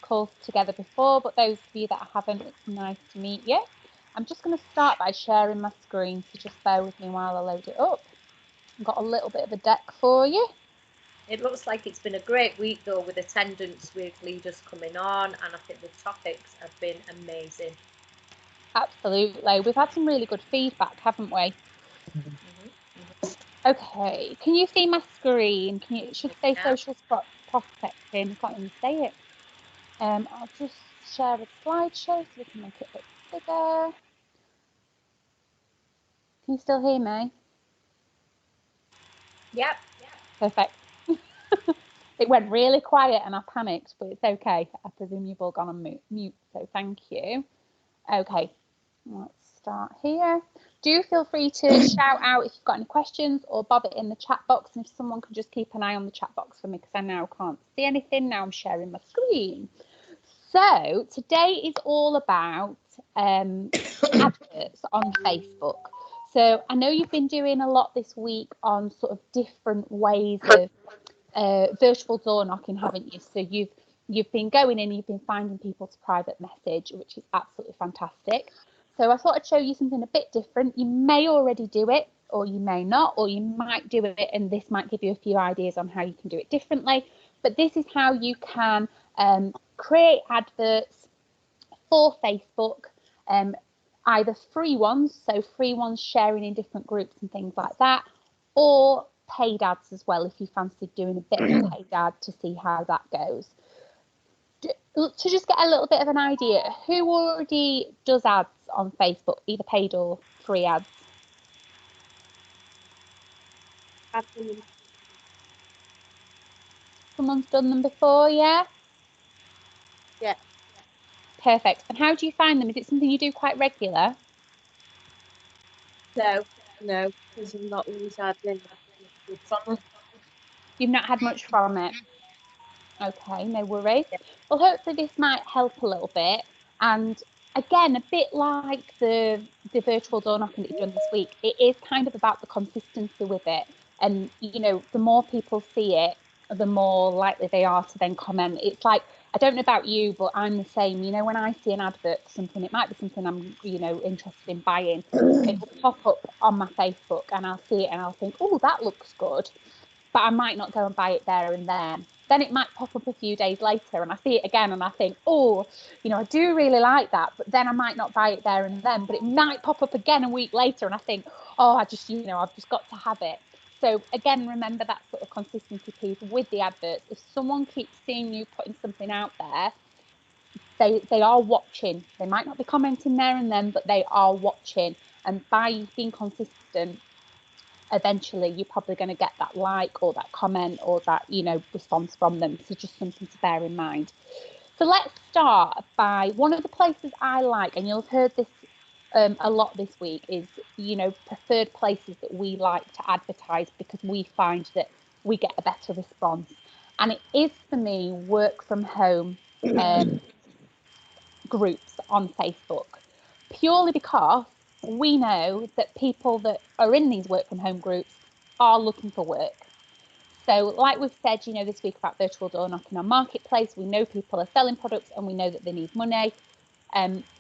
calls together before, but those of you that haven't, it's nice to meet you. I'm just going to start by sharing my screen, so just bear with me while I load it up. I've got a little bit of a deck for you. It looks like it's been a great week though, with attendance, with leaders coming on, and I think the topics have been amazing. Absolutely. We've had some really good feedback, haven't we? Okay, can you see my screen? It should say social prospecting. I can't even say it. I'll just share a slideshow so we can make it a bit bigger. Can you still hear me? Yep. Perfect. It went really quiet and I panicked, but it's okay. I presume you've all gone on mute, so thank you. Okay, let's start here. Do feel free to shout out if you've got any questions or bob it in the chat box, and if someone can just keep an eye on the chat box for me, because I now can't see anything. Now I'm sharing my screen. So today is all about adverts on Facebook. So I know you've been doing a lot this week on sort of different ways of virtual door knocking, haven't you? So you've been going in, you've been finding people to private message, which is absolutely fantastic. So I thought I'd show you something a bit different. You may already do it, or you may not, or you might do it, and this might give you a few ideas on how you can do it differently. But this is how you can create adverts for Facebook, either free ones, so free ones sharing in different groups and things like that, or paid ads as well, if you fancied doing a bit of a paid ad to see how that goes. To just get a little bit of an idea, who already does ads on Facebook, either paid or free ads? Someone's done them before, yeah? Yeah. Perfect. And how do you find them? Is it something you do quite regular? No, because I'm not always had any from it. You've not had much from it? Okay, no worries. Well, hopefully this might help a little bit. And again, a bit like the virtual door knocking that you've done this week, it is kind of about the consistency with it. And, you know, the more people see it, the more likely they are to then comment. It's like, I don't know about you, but I'm the same. You know, when I see an advert for something, it might be something I'm, you know, interested in buying. It will pop up on my Facebook and I'll see it and I'll think, oh, that looks good. But I might not go and buy it there and then. Then it might pop up a few days later and I see it again and I think, oh, you know, I do really like that. But then I might not buy it there and then. But it might pop up again a week later and I think, oh, I've just got to have it. So again, remember that sort of consistency piece with the adverts. If someone keeps seeing you putting something out there, they are watching. They might not be commenting there and then, but they are watching. And by being consistent, eventually you're probably going to get that like or that comment or that, you know, response from them. So just something to bear in mind. So let's start by one of the places I like, and you'll have heard this a lot this week, is, you know, preferred places that we like to advertise because we find that we get a better response. And it is, for me, work from home groups on Facebook, purely because we know that people that are in these work from home groups are looking for work. So like we've said, you know, this week about virtual door knocking on Marketplace, we know people are selling products and we know that they need money.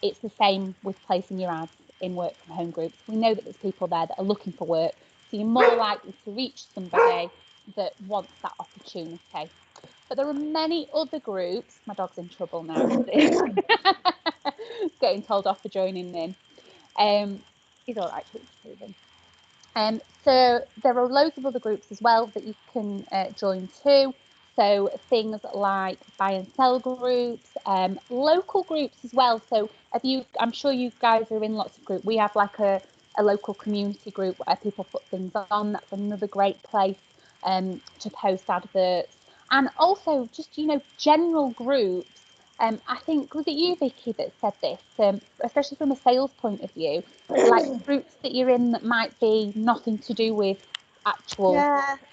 It's the same with placing your ads in work from home groups. We know that there's people there that are looking for work. So you're more likely to reach somebody that wants that opportunity. But there are many other groups. My dog's in trouble now. Getting told off for joining in. He's all right, so there are loads of other groups as well that you can join too. So things like buy and sell groups, local groups as well. So I'm sure you guys are in lots of groups. We have like a local community group where people put things on. That's another great place to post adverts. And also just, you know, general groups. I think, was it you, Vicky, that said this, especially from a sales point of view, like groups that you're in that might be nothing to do with actual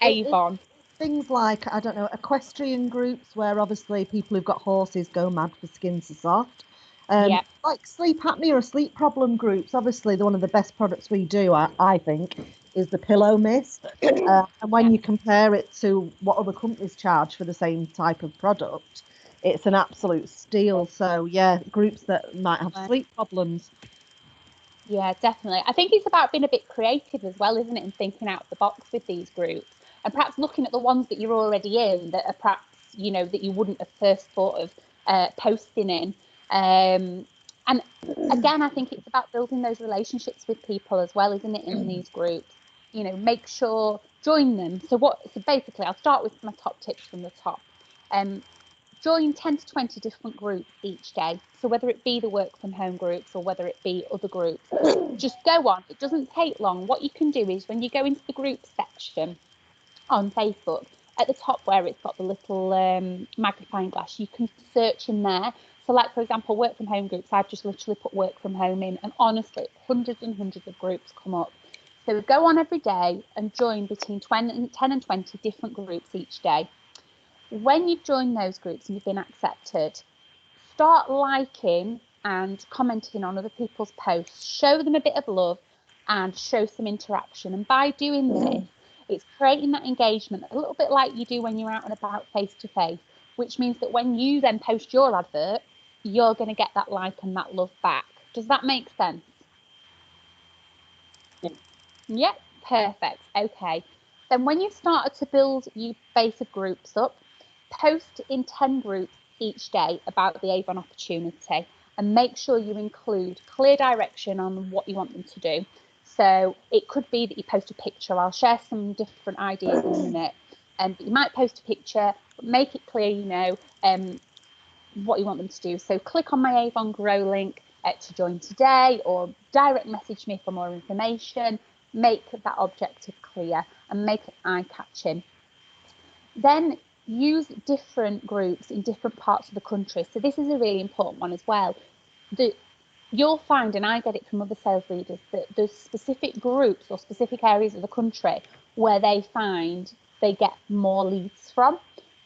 Avon. Things like, I don't know, equestrian groups where obviously people who've got horses go mad for Skins Are Soft. Like sleep apnea or sleep problem groups, obviously one of the best products we do, I think, is the pillow mist. And when you compare it to what other companies charge for the same type of product, it's an absolute steal. So yeah, groups that might have sleep problems. Yeah, definitely. I think it's about being a bit creative as well, isn't it, and thinking out the box with these groups, and perhaps looking at the ones that you're already in that are perhaps, you know, that you wouldn't have first thought of posting in. And again, I think it's about building those relationships with people as well, isn't it, in these groups? You know, make sure, join them. So basically, I'll start with my top tips from the top. Join 10 to 20 different groups each day. So whether it be the work from home groups or whether it be other groups, just go on. It doesn't take long. What you can do is when you go into the group section on Facebook, at the top where it's got the little magnifying glass, you can search in there. So like, for example, work from home groups, I've just literally put work from home in, and honestly, hundreds and hundreds of groups come up. So go on every day and join between 10 and 20 different groups each day. When you've joined those groups and you've been accepted, start liking and commenting on other people's posts. Show them a bit of love and show some interaction. And by doing this, it's creating that engagement a little bit like you do when you're out and about face to face, which means that when you then post your advert, you're going to get that like and that love back. Does that make sense? Yep, perfect. Okay. Then when you've started to build your base of groups up, post in 10 groups each day about the Avon opportunity and make sure you include clear direction on what you want them to do. So it could be that you post a picture. I'll share some different ideas in a minute. But you might post a picture, but make it clear, you know, what you want them to do. So click on my Avon Grow link to join today, or direct message me for more information. Make that objective clear and make it eye-catching. Then use different groups in different parts of the country. So this is a really important one as well. You'll find, and I get it from other sales leaders, that there's specific groups or specific areas of the country where they find they get more leads from.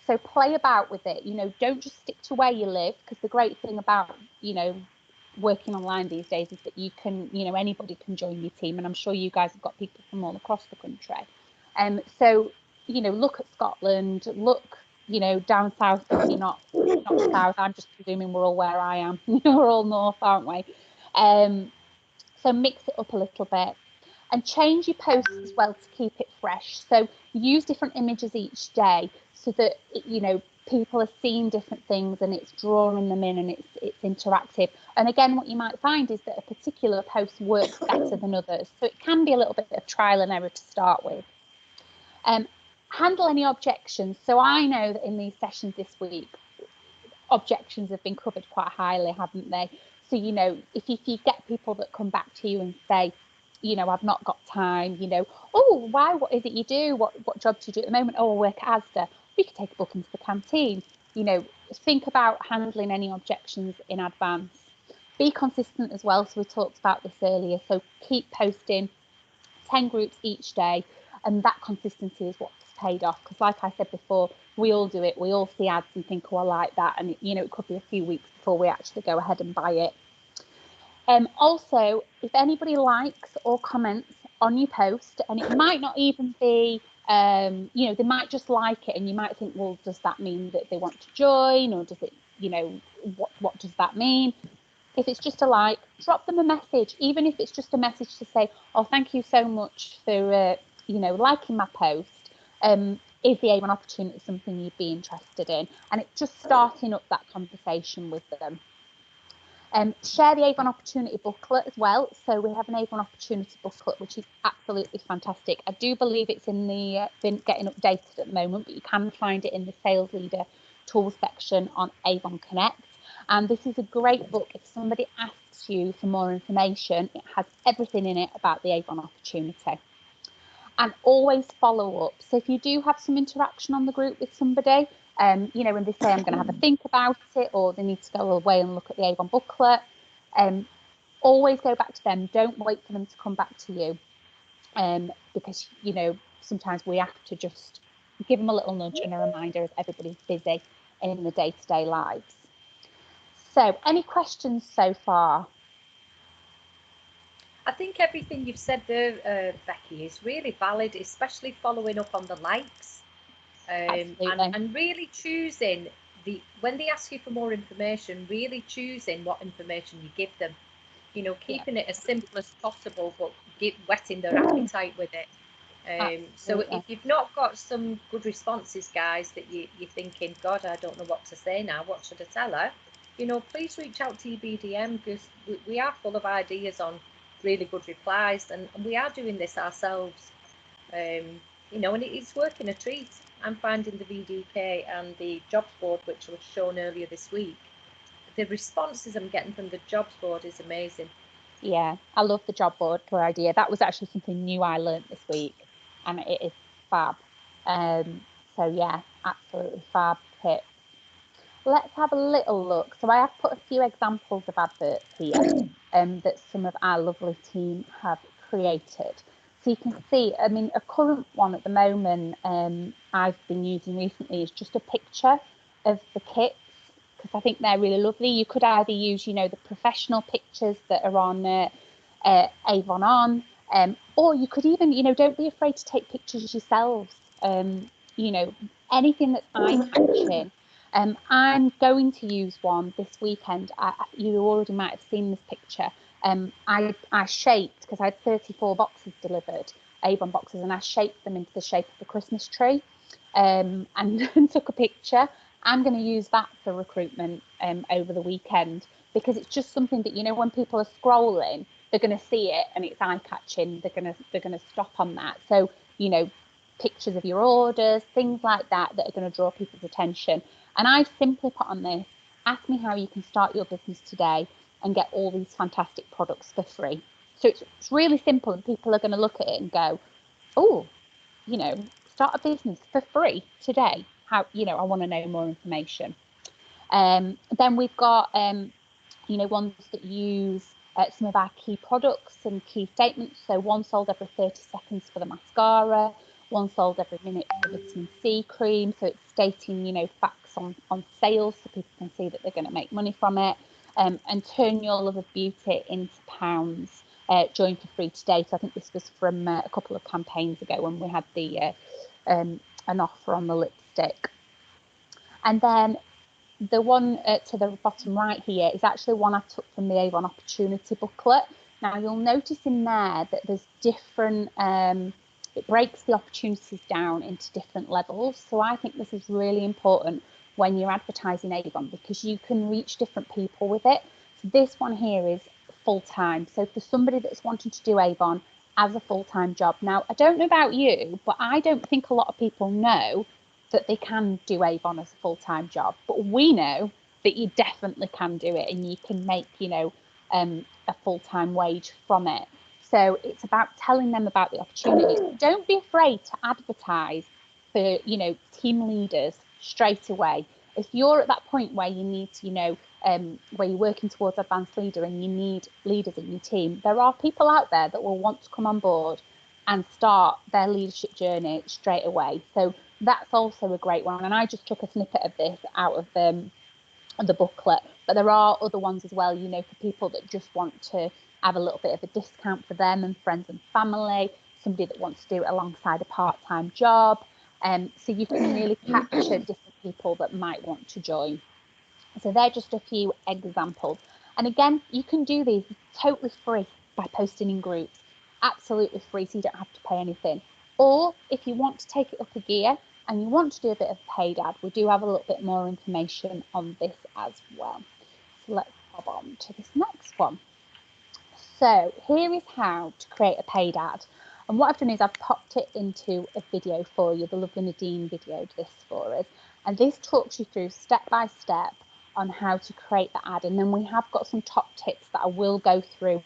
So play about with it. You know, don't just stick to where you live, because the great thing about, you know, working online these days is that you can, you know, anybody can join your team, and I'm sure you guys have got people from all across the country. So, you know, look at Scotland, look, you know, down south if you're not south. I'm just presuming we're all where I am. We're all north, aren't we? So mix it up a little bit and change your posts as well to keep it fresh. So use different images each day so that, you know, people are seeing different things and it's drawing them in and it's interactive. And again, what you might find is that a particular post works better than others. So it can be a little bit of trial and error to start with. Handle any objections. So I know that in these sessions this week, objections have been covered quite highly, haven't they? So, you know, if you get people that come back to you and say, you know, I've not got time, you know, oh, why, what is it you do? What job do you do at the moment? Oh, I work at Asda. We could take a book into the canteen. You know, think about handling any objections in advance. Be consistent as well. So we talked about this earlier. So keep posting 10 groups each day, and that consistency is what's paid off. Because like I said before, we all do it. We all see ads and think, oh, I like that. And, you know, it could be a few weeks before we actually go ahead and buy it. Also, if anybody likes or comments on your post, and it might not even be, you know, they might just like it, and you might think, well, does that mean that they want to join, or does it, you know, what does that mean? If it's just a like, drop them a message, even if it's just a message to say, oh, thank you so much for, you know, liking my post. Is the Avon opportunity something you'd be interested in? And it's just starting up that conversation with them. Share the Avon opportunity booklet as well. So we have an Avon opportunity booklet, which is absolutely fantastic. I do believe it's in the been getting updated at the moment, but you can find it in the sales leader tools section on Avon Connect. And this is a great book. If somebody asks you for more information, it has everything in it about the Avon opportunity. And always follow up. So if you do have some interaction on the group with somebody, you know, when they say I'm going to have a think about it, or they need to go away and look at the Avon booklet, always go back to them. Don't wait for them to come back to you, because, you know, sometimes we have to just give them a little nudge and a reminder as everybody's busy in the day-to-day lives. So any questions so far? I think everything you've said there, Becky, is really valid, especially following up on the likes, and really choosing when they ask you for more information, really choosing what information you give them. You know, keeping it as simple as possible, but whetting their appetite with it. So if you've not got some good responses, guys, that you're thinking, God, I don't know what to say now, what should I tell her? You know, please reach out to your BDM, because we are full of ideas on really good replies, and we are doing this ourselves. You know, and it's working a treat. I'm finding the VDK and the jobs board, which was shown earlier this week, the responses I'm getting from the jobs board is amazing. Yeah, I love the job board idea. That was actually something new I learned this week, and it is fab. So yeah, absolutely fab tips. Let's have a little look. So I have put a few examples of adverts here that some of our lovely team have created. So you can see, I mean, a current one at the moment I've been using recently is just a picture of the kits, because I think they're really lovely. You could either use, you know, the professional pictures that are on Avon On, or you could even, you know, don't be afraid to take pictures yourselves. You know, anything that's eye-catching. I'm going to use one this weekend. You already might have seen this picture. I shaped, because I had 34 boxes delivered, Avon boxes, and I shaped them into the shape of a Christmas tree, and took a picture. I'm going to use that for recruitment over the weekend, because it's just something that, you know, when people are scrolling, they're going to see it and it's eye-catching. They're going to stop on that. So, you know, pictures of your orders, things like that are going to draw people's attention. And I've simply put on this, ask me how you can start your business today and get all these fantastic products for free. So it's really simple, and people are going to look at it and go, oh, you know, start a business for free today. How, you know, I want to know more information. Then we've got, you know, ones that use some of our key products and key statements. So one sold every 30 seconds for the mascara, one sold every minute for the vitamin C cream. So it's stating, you know, facts on sales, so people can see that they're going to make money from it. And turn your love of beauty into pounds. Join for free today. So I think this was from a couple of campaigns ago when we had the an offer on the lipstick. And then the one to the bottom right here is actually one I took from the Avon Opportunity booklet. Now you'll notice in there that there's different, it breaks the opportunities down into different levels. So I think this is really important when you're advertising Avon, because you can reach different people with it. So this one here is full-time. So for somebody that's wanting to do Avon as a full-time job. Now, I don't know about you, but I don't think a lot of people know that they can do Avon as a full-time job, but we know that you definitely can do it, and you can make, you know, a full-time wage from it. So it's about telling them about the opportunities. Don't be afraid to advertise for, you know, team leaders straight away. If you're at that point where you need to, you know, where you're working towards advanced leader and you need leaders in your team, there are people out there that will want to come on board and start their leadership journey straight away. So that's also a great one. And I just took a snippet of this out of the booklet, but there are other ones as well, you know, for people that just want to have a little bit of a discount for them and friends and family, somebody that wants to do it alongside a part-time job. So you can really capture different people that might want to join. So they're just a few examples. And again, you can do these totally free by posting in groups, absolutely free, so you don't have to pay anything. Or if you want to take it up a gear and you want to do a bit of paid ad, we do have a little bit more information on this as well. So let's bob on to this next one. So here is how to create a paid ad. And what I've done is I've popped it into a video for you. The lovely Nadine videoed this for us. And this talks you through step by step on how to create the ad. And then we have got some top tips that I will go through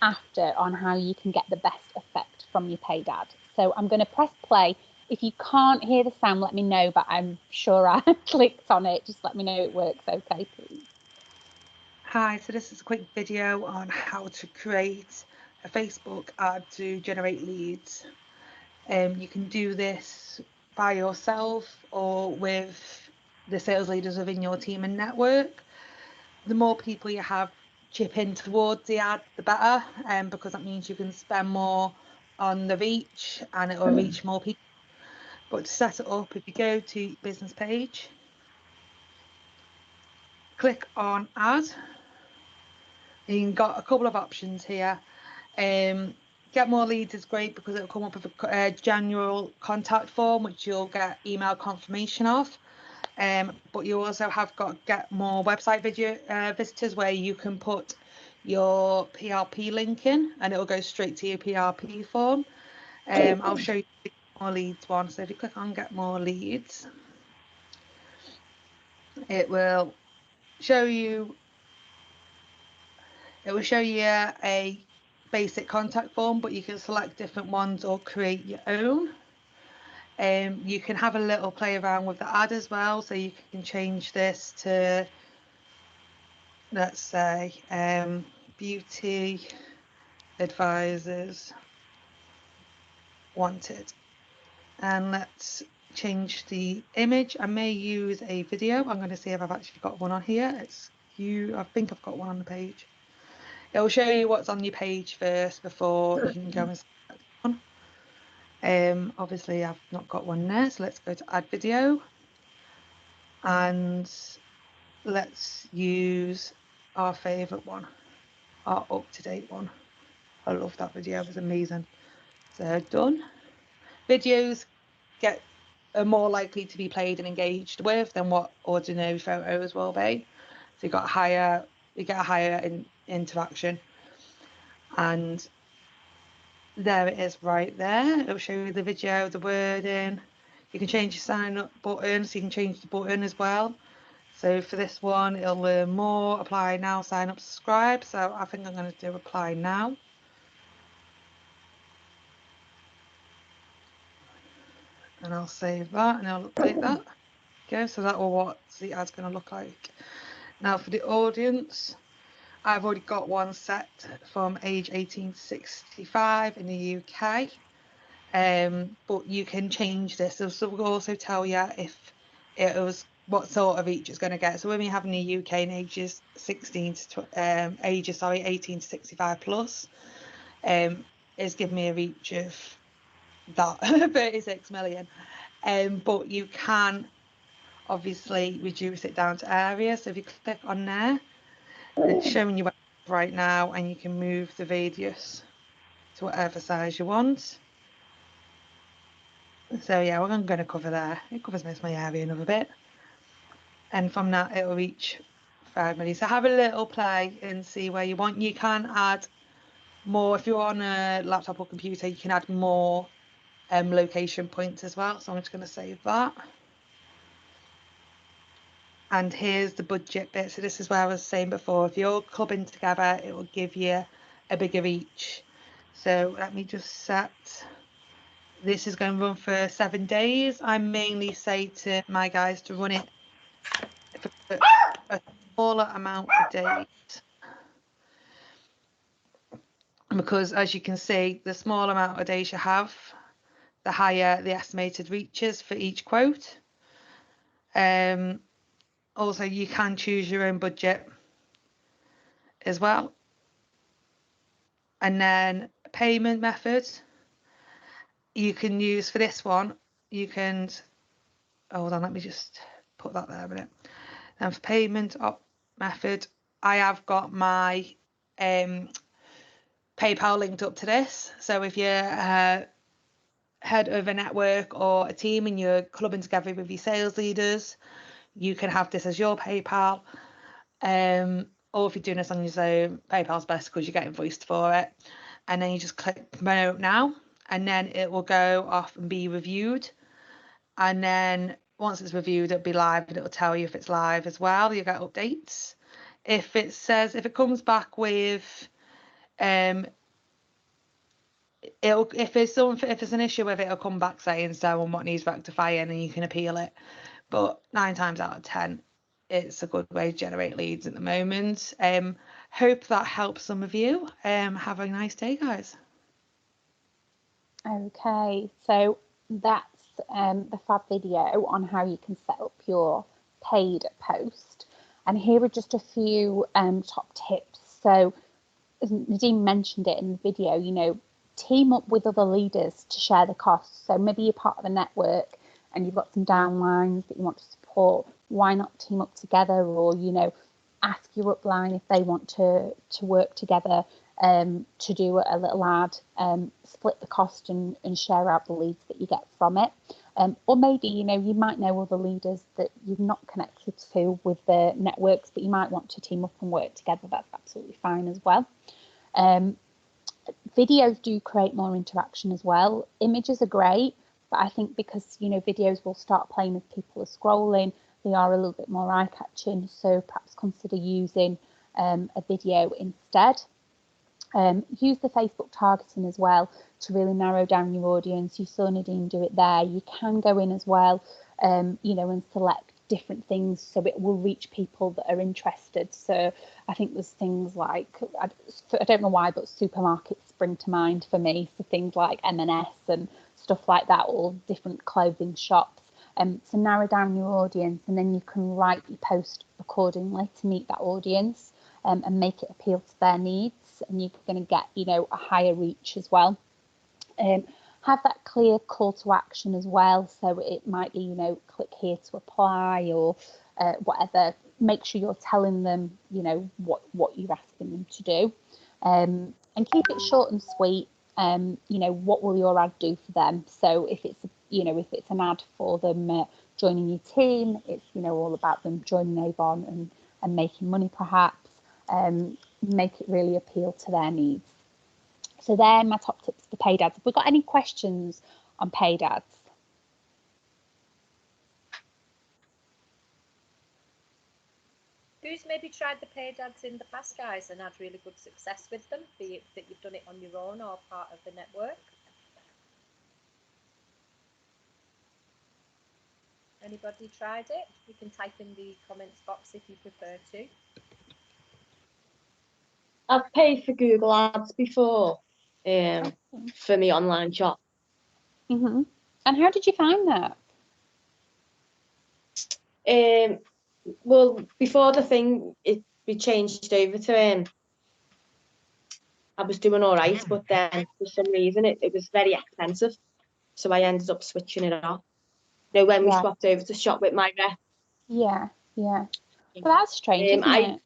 after on how you can get the best effect from your paid ad. So I'm going to press play. If you can't hear the sound, let me know, but I'm sure I clicked on it. Just let me know it works okay, please. Hi, so this is a quick video on how to create a Facebook ad to generate leads. You can do this by yourself or with the sales leaders within your team and network. The more people you have chip in towards the ad, the better, because that means you can spend more on the reach and it will reach more people. But to set it up, if you go to business page, click on add. You've got a couple of options here. Get more leads is great because it'll come up with a general contact form, which you'll get email confirmation of. But you also have got get more website visitors, where you can put your PRP link in and it'll go straight to your PRP form. I'll show you the more leads one. So if you click on get more leads, it will show you a basic contact form, but you can select different ones or create your own. You can have a little play around with the ad as well, so you can change this to, let's say, beauty advisors wanted, and let's change the image. I may use a video. I'm going to see if I've actually got one on here. I think I've got one on the page. It'll show you what's on your page first before you can go and select one. Obviously I've not got one there, so let's go to add video and let's use our favorite one, our up-to-date one. I love that video, it was amazing. So done. Videos are more likely to be played and engaged with than what ordinary photos will be. So you get a higher interaction. And there it is right there. It'll show you the video, the wording. You can change your sign up button, so you can change the button as well. So for this one, it'll learn more, apply now, sign up, subscribe. So I think I'm going to do apply now. And I'll save that and I'll update that. Okay, so that will what the ad's going to look like. Now for the audience, I've already got one set from age 18 to 65 in the UK. But you can change this. So we'll also tell you if it was what sort of reach it's going to get. So when we have in the UK in ages 18 to 65 plus, is giving me a reach of that 36 million. But you can obviously reduce it down to areas. So if you click on there, it's showing you right now, and you can move the radius to whatever size you want. So yeah, we're going to cover there. It covers most of my area another bit. And from that, it'll reach 5 million. So have a little play and see where you want. You can add more. If you're on a laptop or computer, you can add more location points as well. So I'm just going to save that. And here's the budget bit. So this is where I was saying before, if you're clubbing together, it will give you a bigger reach. So let me just set. This is going to run for 7 days. I mainly say to my guys to run it for a smaller amount of days. Because as you can see, the smaller amount of days you have, the higher the estimated reaches for each quote. Also, you can choose your own budget as well. And then payment methods you can use for this one. You can, hold on, let me just put that there a minute. And for payment method, I have got my PayPal linked up to this. So if you're head of a network or a team and you're clubbing together with your sales leaders, you can have this as your PayPal. Or if you're doing this on your own, PayPal's best because you're getting invoiced for it. And then you just click promote now, and then it will go off and be reviewed. And then once it's reviewed, it'll be live, and it'll tell you if it's live as well. You get updates. If it comes back with if there's an issue with it, it'll come back saying so and what needs rectifying, and you can appeal it. But 9 times out of 10, it's a good way to generate leads at the moment. Hope that helps some of you. Have a nice day, guys. Okay, so that's the fab video on how you can set up your paid post. And here are just a few top tips. So as Nadine mentioned it in the video, team up with other leaders to share the costs. So maybe you're part of a network and you've got some downlines that you want to support. Why not team up together? Or, ask your upline if they want to work together to do a little ad, split the cost and share out the leads that you get from it. Or maybe, you know, you might know other leaders that you've not connected to with the networks, but you might want to team up and work together. That's absolutely fine as well. Videos do create more interaction as well. Images are great, but I think because, you know, videos will start playing as people are scrolling, they are a little bit more eye-catching, so perhaps consider using a video instead. Use the Facebook targeting as well to really narrow down your audience. You saw Nadine do it there. You can go in as well, you know, and select different things so it will reach people that are interested. So I think there's things like, I don't know why, but supermarkets spring to mind for me. So things like M&S and stuff like that, or different clothing shops. So narrow down your audience, and then you can write your post accordingly to meet that audience and make it appeal to their needs. And you're going to get, you know, a higher reach as well. Have that clear call to action as well. So it might be, you know, click here to apply or whatever. Make sure you're telling them, you know, what you're asking them to do. And keep it short and sweet. You know, what will your ad do for them? So if it's, you know, if it's an ad for them joining your team, it's, you know, all about them joining Avon and making money perhaps. Make it really appeal to their needs. So they're my top tips for paid ads. Have we got any questions on paid ads? Who's maybe tried the paid ads in the past, guys, and had really good success with them, be it that you've done it on your own or part of the network? Anybody tried it? You can type in the comments box if you prefer to. I've paid for Google Ads before for my online shop. And how did you find that? Well, before the thing, we changed over to I was doing all right, but then for some reason it was very expensive, so I ended up switching it off. You know, when we swapped over to shop with my rep. Yeah. Well, that's strange, isn't it?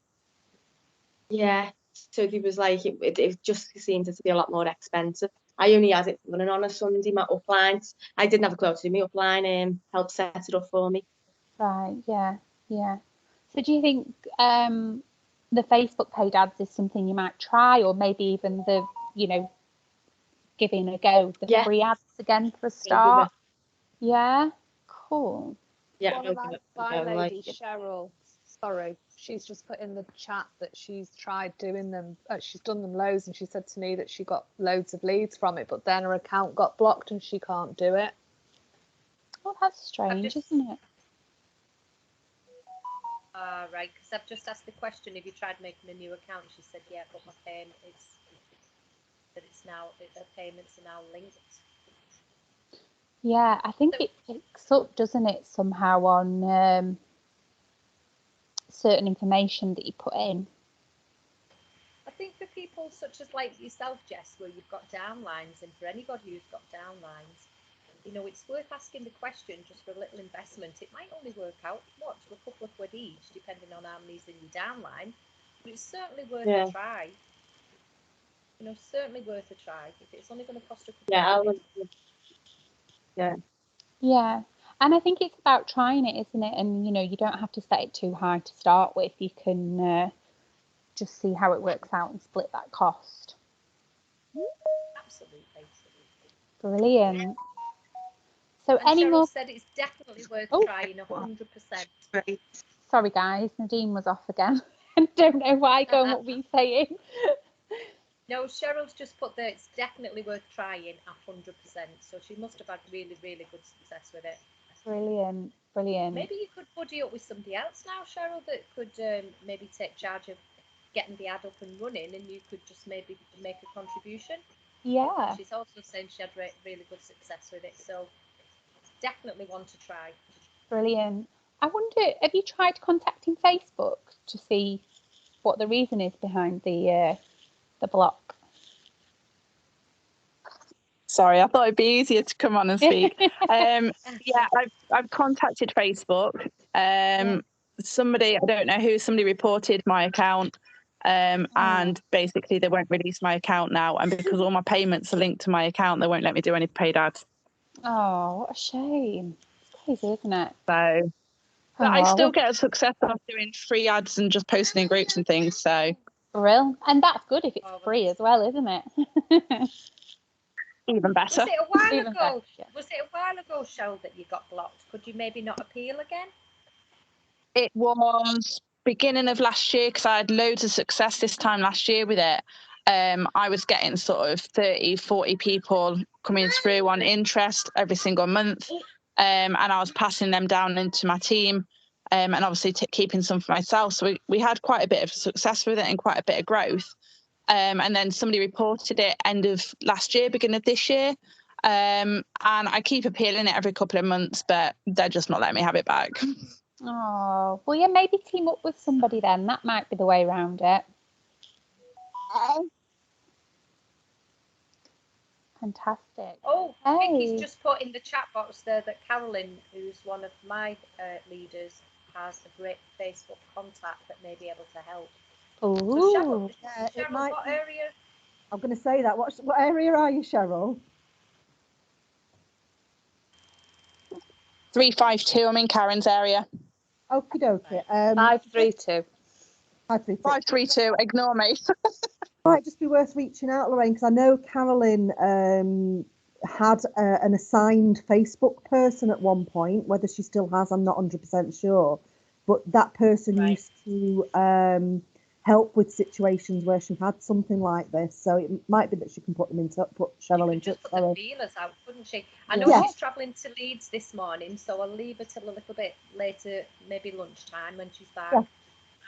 Yeah. So there was like it just seemed to be a lot more expensive. I only had it running on a Sunday. My upline, I didn't have a clue to do. My upline helped set it up for me. Right. Yeah. So do you think the Facebook paid ads is something you might try, or maybe even the, you know, giving a go, the free ads again for a start? Yeah. Cool. Yeah. One of my lady, Cheryl, sorry, she's just put in the chat that she's tried doing them. She's done them loads, and she said to me that she got loads of leads from it, but then her account got blocked and she can't do it. Well, that's strange, isn't it? Right, because I've just asked the question, have you tried making a new account? She said, yeah, but my payment her payments are now linked. Yeah, I think it picks up, doesn't it, somehow on certain information that you put in. I think for people such as like yourself, Jess, where you've got downlines, and for anybody who's got downlines, you know, it's worth asking the question just for a little investment. It might only work out, to a couple of quid each, depending on how many's in your downline, but it's certainly worth a try. You know, certainly worth a try. If it's only going to cost a couple of quid. Yeah. And I think it's about trying it, isn't it? And, you know, you don't have to set it too high to start with. You can just see how it works out and split that cost. Absolutely. Brilliant. So and any Cheryl more? said it's definitely worth trying 100%. Sorry, guys. Nadine was off again. I don't know why. Go on, what were you saying? No, Cheryl's just put that it's definitely worth trying 100%. So she must have had really, really good success with it. Brilliant. Maybe you could buddy up with somebody else now, Cheryl, that could maybe take charge of getting the ad up and running, and you could just maybe make a contribution. Yeah. She's also saying she had really good success with it, so definitely one to try. Brilliant. I wonder, have you tried contacting Facebook to see what the reason is behind the block? Sorry, I thought it'd be easier to come on and speak. Yeah, I've contacted Facebook. somebody, I don't know who, somebody reported my account, and basically they won't release my account now, and because all my payments are linked to my account, they won't let me do any paid ads. Oh, what a shame. It's crazy, isn't it? So, but I still get a success of doing free ads and just posting in groups and things. So, real, and that's good if it's free as well, isn't it? even better. Was it a while Even ago? better. Was it a while ago, Cheryl, that you got blocked? Could you maybe not appeal again? It was beginning of last year, because I had loads of success this time last year with it. I was getting sort of 30, 40 people coming through on interest every single month, and I was passing them down into my team, and obviously keeping some for myself. So we had quite a bit of success with it and quite a bit of growth. And then somebody reported it end of last year, beginning of this year. And I keep appealing it every couple of months, but they're just not letting me have it back. Oh, well, yeah, maybe team up with somebody then. That might be the way around it. Fantastic. Oh, Hey. Vicky's just put in the chat box there that Carolyn, who's one of my leaders, has a great Facebook contact that may be able to help. Oh, So Yeah, it Cheryl, might what be- area? I'm going to say that. What area are you, Cheryl? 352. I'm in Karen's area. Okie dokie. 532. 532. 532. Ignore me. Might just be worth reaching out, Lorraine, because I know Carolyn had an assigned Facebook person at one point. Whether she still has, I'm not 100% sure. But that person used to help with situations where she had something like this. So it might be that she can put them in touch, put Cheryl in touch. Just put the feelers out, couldn't she? I know she's travelling to Leeds this morning, so I'll leave her till a little bit later, maybe lunchtime when she's back. Yeah.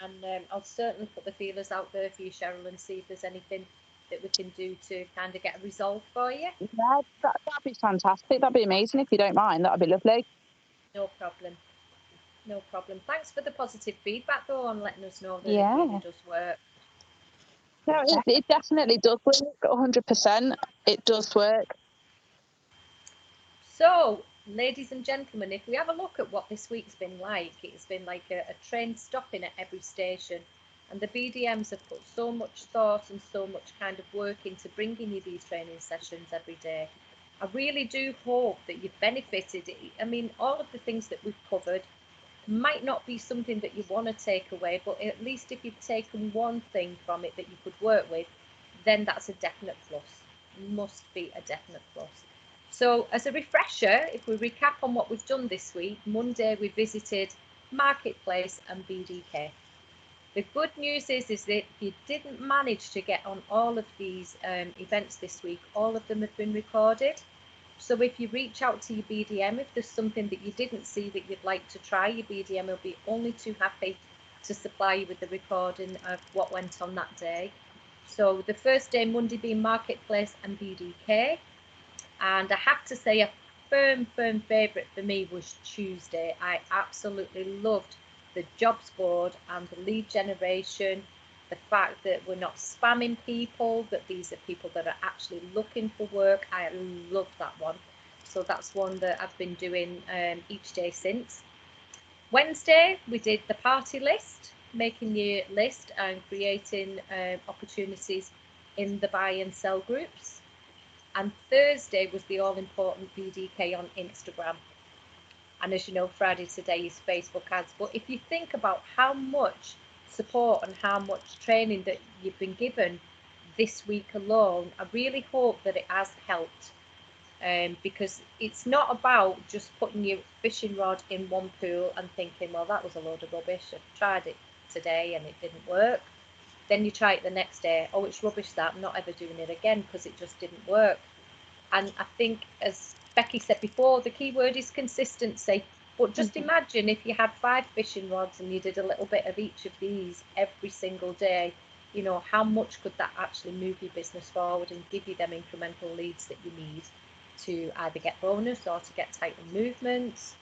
And I'll certainly put the feelers out there for you, Cheryl, and see if there's anything that we can do to kind of get a result for you. Yeah, that'd be fantastic. That'd be amazing if you don't mind. That'd be lovely. No problem. No problem. Thanks for the positive feedback, though, on letting us know that it really does work. No, it definitely does work. 100%. It does work. So, ladies and gentlemen, if we have a look at what this week's been like, it's been like a train stopping at every station. And the BDMs have put so much thought and so much kind of work into bringing you these training sessions every day. I really do hope that you've benefited. I mean, all of the things that we've covered might not be something that you want to take away, but at least if you've taken one thing from it that you could work with, then that's a definite plus. Must be a definite plus. So as a refresher, if we recap on what we've done this week, Monday we visited Marketplace and BDK. The good news is that if you didn't manage to get on all of these events this week, all of them have been recorded. So if you reach out to your BDM, if there's something that you didn't see that you'd like to try, your BDM will be only too happy to supply you with the recording of what went on that day. So the first day, Monday, being Marketplace and BDK. And I have to say a firm favourite for me was Tuesday. I absolutely loved the jobs board and the lead generation, the fact that we're not spamming people, that these are people that are actually looking for work. I love that one. So that's one that I've been doing each day since. Wednesday, we did the party list, making your list and creating opportunities in the buy and sell groups. And Thursday was the all-important BDK on Instagram. And as you know, Friday today is Facebook ads. But if you think about how much support and how much training that you've been given this week alone, I really hope that it has helped. Because it's not about just putting your fishing rod in one pool and thinking, well, that was a load of rubbish. I've tried it today and it didn't work. Then you try it the next day. Oh, it's rubbish that. I'm not ever doing it again because it just didn't work. And I think, as Becky said before, the key word is consistency. But just imagine if you had 5 fishing rods and you did a little bit of each of these every single day, you know, how much could that actually move your business forward and give you them incremental leads that you need to either get bonus or to get tighter movements.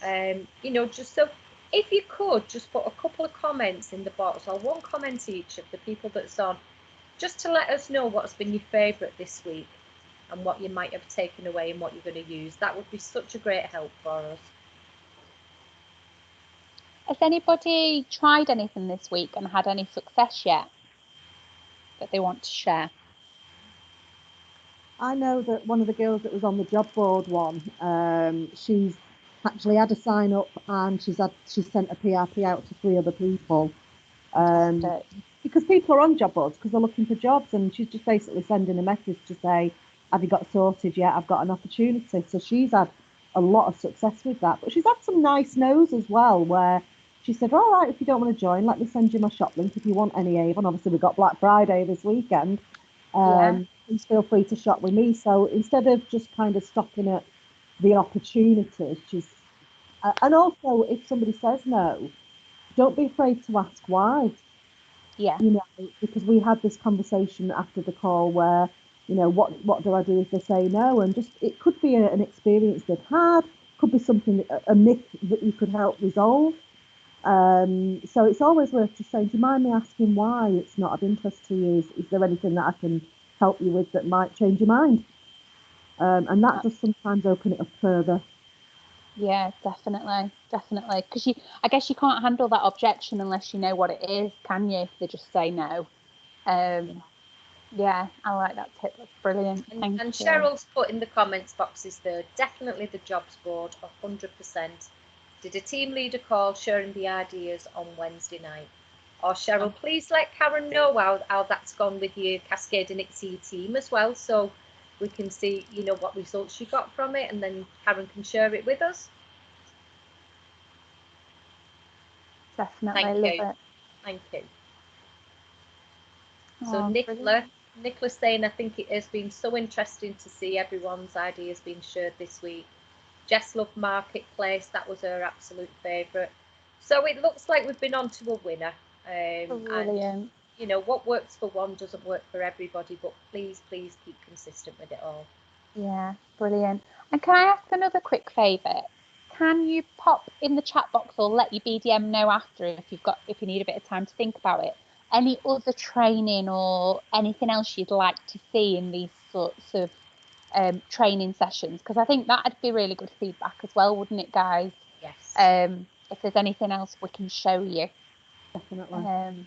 You know, just so if you could just put a couple of comments in the box, or one comment each of the people that's on, just to let us know what's been your favourite this week and what you might have taken away and what you're going to use. That would be such a great help for us. Has anybody tried anything this week and had any success yet that they want to share? I know that one of the girls that was on the job board one, she's actually had a sign up and she's sent a PRP out to 3 other people. Because people are on job boards because they're looking for jobs, and she's just basically sending a message to say, have you got sorted yet? I've got an opportunity. So she's had a lot of success with that. But she's had some nice no's as well, where she said, all right, if you don't want to join, let me send you my shop link if you want any Avon. Obviously, we've got Black Friday this weekend. Please feel free to shop with me. So instead of just kind of stopping at the opportunities, and also if somebody says no, don't be afraid to ask why. Yeah. You know, because we had this conversation after the call where, you know, what do I do if they say no? And just, it could be an experience they've had, could be something, a myth that you could help resolve. So it's always worth just saying, do you mind me asking why it's not of interest to you? Is there anything that I can help you with that might change your mind? And that does sometimes open it up further. Yeah, definitely. Because I guess you can't handle that objection unless you know what it is, can you? If they just say no. Yeah, I like that tip. That's brilliant. Thank you. Cheryl's put in the comments boxes there, definitely the jobs board, 100%. Did a team leader call sharing the ideas on Wednesday night? Or Cheryl, please let Karen know how that's gone with your Cascading Exceed team as well, so we can see, you know, what results you got from it, and then Karen can share it with us. Definitely love it. Thank you. Oh, So Nicola's saying, I think it has been so interesting to see everyone's ideas being shared this week. Jess loved Marketplace, that was her absolute favourite. So it looks like we've been on to a winner. Brilliant. And, you know, what works for one doesn't work for everybody, but please keep consistent with it all. Yeah, brilliant. And can I ask another quick favour? Can you pop in the chat box or let your BDM know after if you need a bit of time to think about it? Any other training or anything else you'd like to see in these sorts of training sessions? Because I think that'd be really good feedback as well, wouldn't it, guys? Yes. If there's anything else we can show you. Definitely.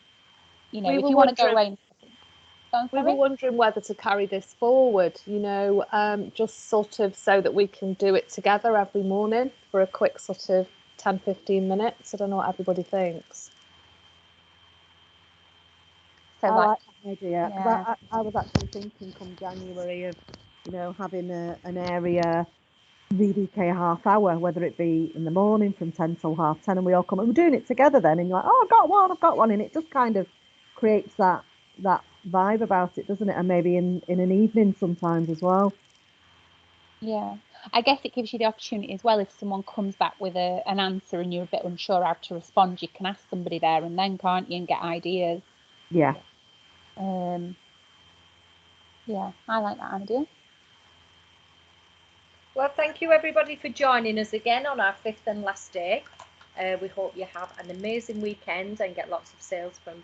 You know, if you want to go away. We were wondering whether to carry this forward, you know, just sort of so that we can do it together every morning for a quick sort of 10-15 minutes. I don't know what everybody thinks. So I like that idea, because I was actually thinking come January of, you know, having an area VDK half hour, whether it be in the morning from 10 till 10:30, and we all come and we're doing it together then, and you're like, oh, I've got one, and it just kind of creates that vibe about it, doesn't it? And maybe in an evening sometimes as well. Yeah, I guess it gives you the opportunity as well, if someone comes back with an answer and you're a bit unsure how to respond, you can ask somebody there and then, can't you, and get ideas. Yeah. Yeah, I like that idea. Well, thank you everybody for joining us again on our 5th and last day. We hope you have an amazing weekend and get lots of sales from